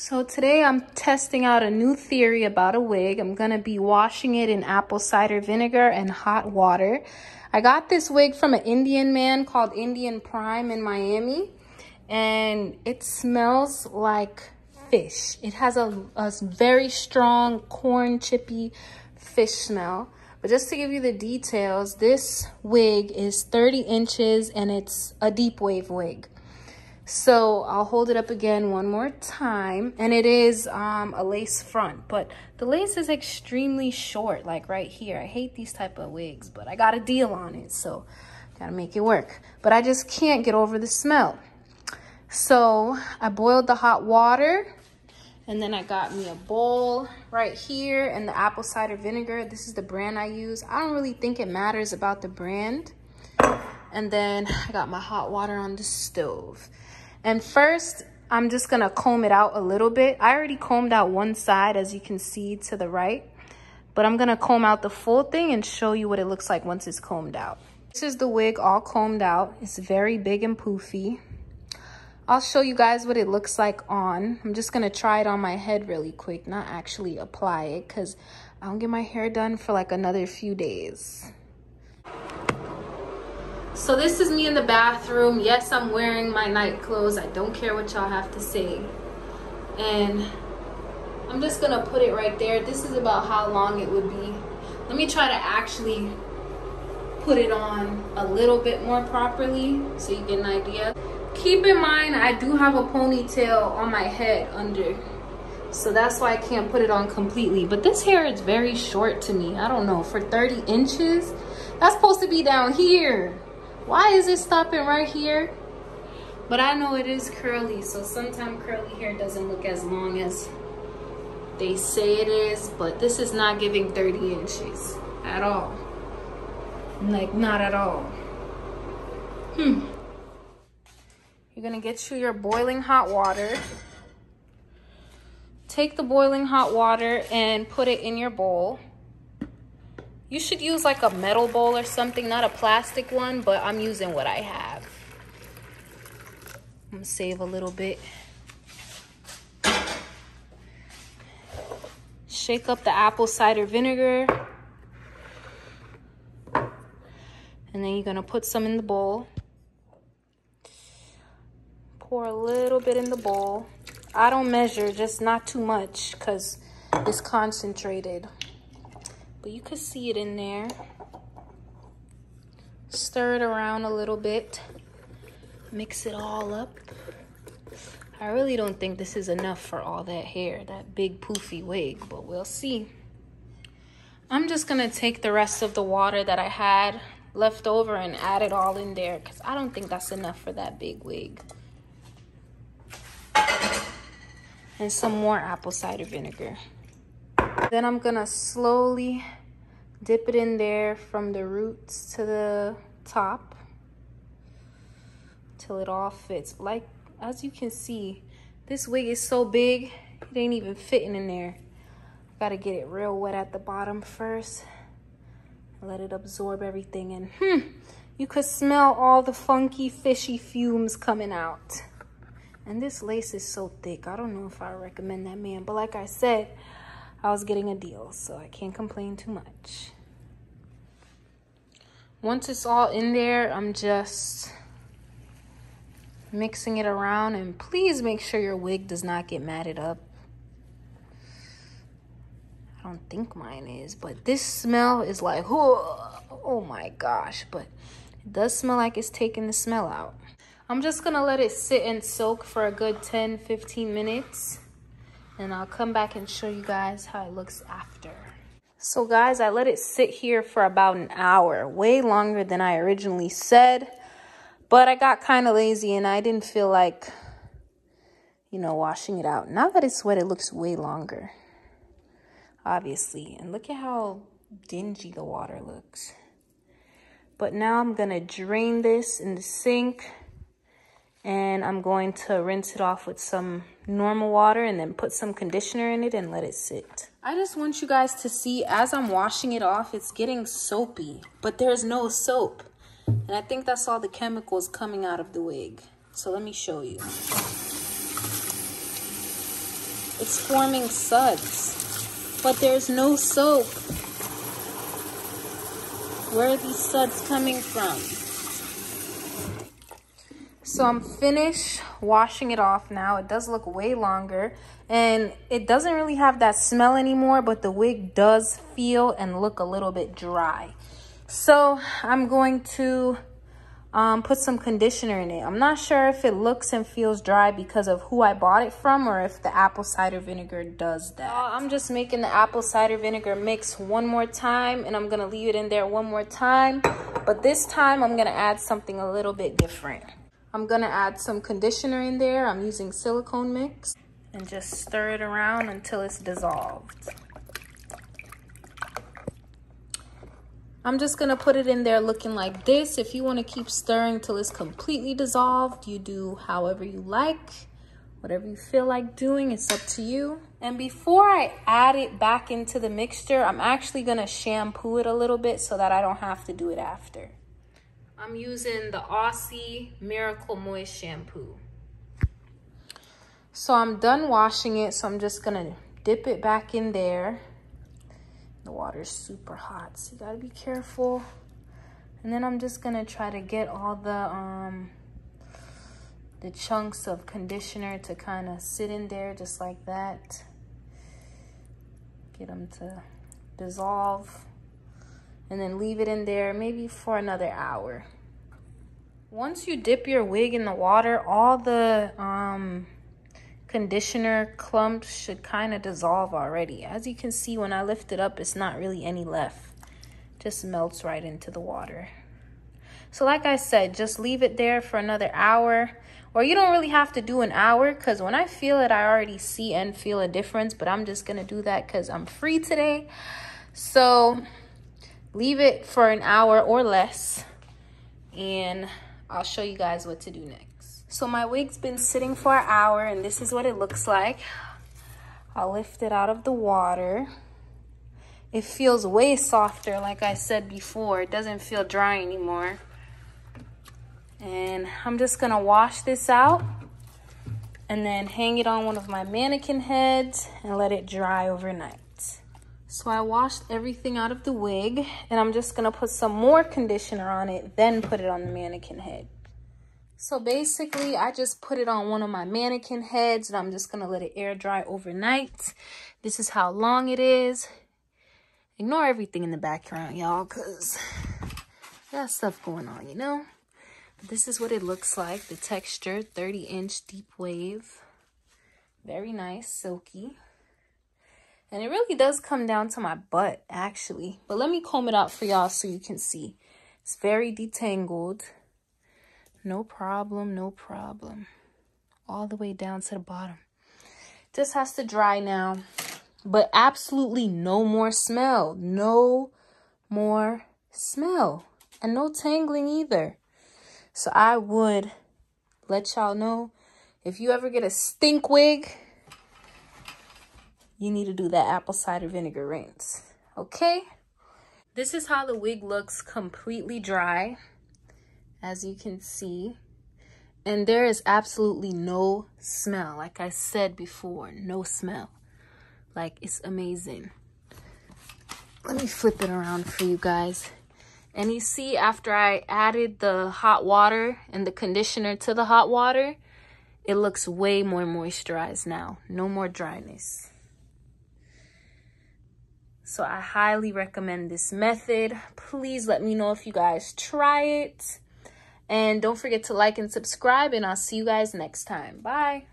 So today I'm testing out a new theory about a wig. I'm gonna be washing it in apple cider vinegar and hot water. I got this wig from an Indian man called Indian Prime in Miami, and it smells like fish. It has a very strong corn chippy fish smell. But just to give you the details, this wig is 30 inches and it's a deep wave wig. So I'll hold it up again one more time, and it is a lace front, but the lace is extremely short, like right here. I hate these type of wigs, but I got a deal on it, so gotta make it work. But I just can't get over the smell. So I boiled the hot water, and then I got me a bowl right here and the apple cider vinegar. This is the brand I use. I don't really think it matters about the brand. And then I got my hot water on the stove. And first, I'm just gonna comb it out a little bit. I already combed out one side, as you can see to the right, but I'm gonna comb out the full thing and show you what it looks like once it's combed out. This is the wig all combed out. It's very big and poofy. I'll show you guys what it looks like on. I'm just gonna try it on my head really quick, not actually apply it, because I don't get my hair done for like another few days. So this is me in the bathroom. Yes, I'm wearing my night clothes. I don't care what y'all have to say. And I'm just gonna put it right there. This is about how long it would be. Let me try to actually put it on a little bit more properly so you get an idea. Keep in mind, I do have a ponytail on my head under, so that's why I can't put it on completely. But this hair is very short to me. I don't know, for 30 inches, that's supposed to be down here. Why is it stopping right here? But I know it is curly, so sometimes curly hair doesn't look as long as they say it is, but this is not giving 30 inches at all. Like, not at all. You're gonna get you your boiling hot water. Take the boiling hot water and put it in your bowl. You should use like a metal bowl or something, not a plastic one, but I'm using what I have. I'm gonna save a little bit. Shake up the apple cider vinegar. And then you're gonna put some in the bowl. Pour a little bit in the bowl. I don't measure, just not too much, because it's concentrated. But you could see it in there. Stir it around a little bit. Mix it all up. I really don't think this is enough for all that hair, that big poofy wig, but we'll see. I'm just gonna take the rest of the water that I had left over and add it all in there, because I don't think that's enough for that big wig. And some more apple cider vinegar. Then I'm gonna slowly dip it in there from the roots to the top till it all fits. Like, as you can see, this wig is so big, it ain't even fitting in there. Gotta get it real wet at the bottom first. Let it absorb everything, and you could smell all the funky, fishy fumes coming out. And this lace is so thick, I don't know if I recommend that man, but like I said, I was getting a deal, so I can't complain too much. Once it's all in there, I'm just mixing it around, and please make sure your wig does not get matted up. I don't think mine is, but this smell is like, oh my gosh, but it does smell like it's taking the smell out. I'm just gonna let it sit and soak for a good 10-15 minutes. And I'll come back and show you guys how it looks after. So guys, I let it sit here for about an hour, way longer than I originally said. But I got kind of lazy and I didn't feel like, you know, washing it out. Now that it's wet, it looks way longer, obviously. And look at how dingy the water looks. But now I'm gonna drain this in the sink. And I'm going to rinse it off with some normal water and then put some conditioner in it and let it sit. I just want you guys to see, as I'm washing it off, it's getting soapy, but there's no soap. And I think that's all the chemicals coming out of the wig. So let me show you. It's forming suds, but there's no soap. Where are these suds coming from? So I'm finished washing it off now. It does look way longer and it doesn't really have that smell anymore, but the wig does feel and look a little bit dry. So I'm going to put some conditioner in it. I'm not sure if it looks and feels dry because of who I bought it from or if the apple cider vinegar does that. I'm just making the apple cider vinegar mix one more time and I'm gonna leave it in there one more time. But this time I'm gonna add something a little bit different. I'm gonna add some conditioner in there. I'm using silicone mix and just stir it around until it's dissolved. I'm just gonna put it in there looking like this. If you wanna keep stirring till it's completely dissolved, you do however you like. Whatever you feel like doing, it's up to you. And before I add it back into the mixture, I'm actually gonna shampoo it a little bit so that I don't have to do it after. I'm using the Aussie Miracle Moist shampoo. So I'm done washing it, so I'm just gonna dip it back in there. The water's super hot, so you gotta be careful. And then I'm just gonna try to get all the chunks of conditioner to kind of sit in there just like that. Get them to dissolve. And then leave it in there maybe for another hour. Once you dip your wig in the water, all the conditioner clumps should kind of dissolve already. As you can see, when I lift it up, it's not really any left. Just melts right into the water. So like I said, just leave it there for another hour. Or you don't really have to do an hour, because when I feel it, I already see and feel a difference. But I'm just gonna do that because I'm free today. So leave it for an hour or less, and I'll show you guys what to do next. So my wig's been sitting for an hour and this is what it looks like. I'll lift it out of the water. It feels way softer, like I said before. It doesn't feel dry anymore. And I'm just gonna wash this out and then hang it on one of my mannequin heads and let it dry overnight. So I washed everything out of the wig and I'm just gonna put some more conditioner on it, then put it on the mannequin head. So basically I just put it on one of my mannequin heads and I'm just gonna let it air dry overnight. This is how long it is. Ignore everything in the background, y'all, cause I got stuff going on, you know? But this is what it looks like, the texture, 30-inch deep wave. Very nice, silky. And it really does come down to my butt, actually. But let me comb it out for y'all so you can see. It's very detangled. No problem, no problem. All the way down to the bottom. This has to dry now. But absolutely no more smell. No more smell. And no tangling either. So I would let y'all know, if you ever get a stink wig, you need to do that apple cider vinegar rinse, okay? This is how the wig looks completely dry, as you can see. And there is absolutely no smell. Like I said before, no smell. Like, it's amazing. Let me flip it around for you guys. And you see, after I added the hot water and the conditioner to the hot water, it looks way more moisturized now. No more dryness. So I highly recommend this method. Please let me know if you guys try it. And don't forget to like and subscribe, and I'll see you guys next time. Bye.